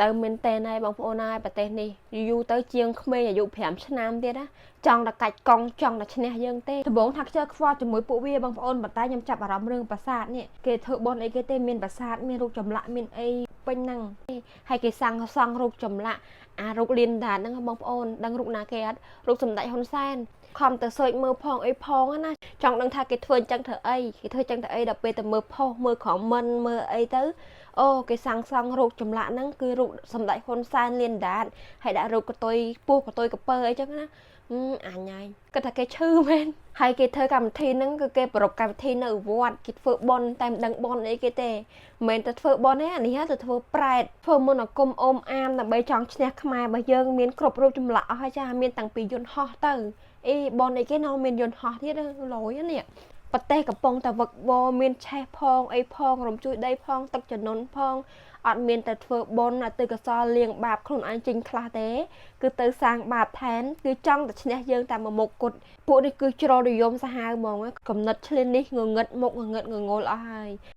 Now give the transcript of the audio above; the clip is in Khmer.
ទៅមានតែណៃបងប្អូនណាប្រទេសនេះយូរទៅជាងក្មេងអាយុ5ឆ្នាំទៀតណាចង់តែកាច់កង់ចង់តែឈ្នះយើងទេដំបងថាខ្ជិលខ្វល់ជាមួយពួកវាបងប្អូនប៉ុន្តែខ្ញុំចាប់អារម្មណ៍រឿងប្រាសាទនេះគេធ្វើបន់អីគេទេមានប្រាសាទមានរូបចម្លាក់មានអីពេញហ្នឹងហើយគេសាំងរូបចម្លាក់អារូបលៀនដាតហ្នឹងបងប្អូនដឹងរូបណាគេអត់រូបសម្ដេចហ៊ុនសែនខំទៅសើចមើលផងអីផងណាចង់ដឹងថាគេធ្វើអញ្ចឹងធ្វើអីគេធ្វើអញ្ចឹងទៅអីដល់ពេលទៅមើលផុសមើលខមមិនមើលអីទៅអូគេសាំងរូបចម្លាក់ហ្នឹងគឺរូបសម្ដេចហ៊ុនសែនលៀនដាតហើយដាក់រូបកតុយពោះកតុយកពើអីចឹងណាអញហើយគាត់ថាគេឈឺមែនហើយគេធ្វើកម្មវិធីហ្នឹងគឺគេប្រពកម្មវិធីនៅវត្តគេធ្វើបន់តែមិនដឹងបន់អីគេទេមិនមែនទៅធ្វើបន់ទេអានេះទៅធ្វើប្រែតធ្វើមន្តអាគមអូមអាមដើម្បីចង់ឈ្នះខ្មែររបស់យើងមានគ្រប់រូបចម្លាក់អស់ហើយចាមានតាំងពីយន្តហោះទៅអីបនអីគេនៅមានយន្តហោះទៀតលយនេះប្រទេសកំពុងតែវឹកវរមានឆេះផងអីផងរំជួយដីផងទឹកជំនន់ផងអត់មានតែធ្វើបនទៅកសលលៀងបាបខ្លួនឯងចេញខ្លះទេគឺទៅសាងបាបថែនគឺចង់តែឈ្នះយើងតែមួយមុខគត់ពួកនេះគឺជ្រុលនិយមសាហាវហ្មងកំណត់ឆ្លៀននេះងងឹតមុខងងឹតងងល់អស់ហើយ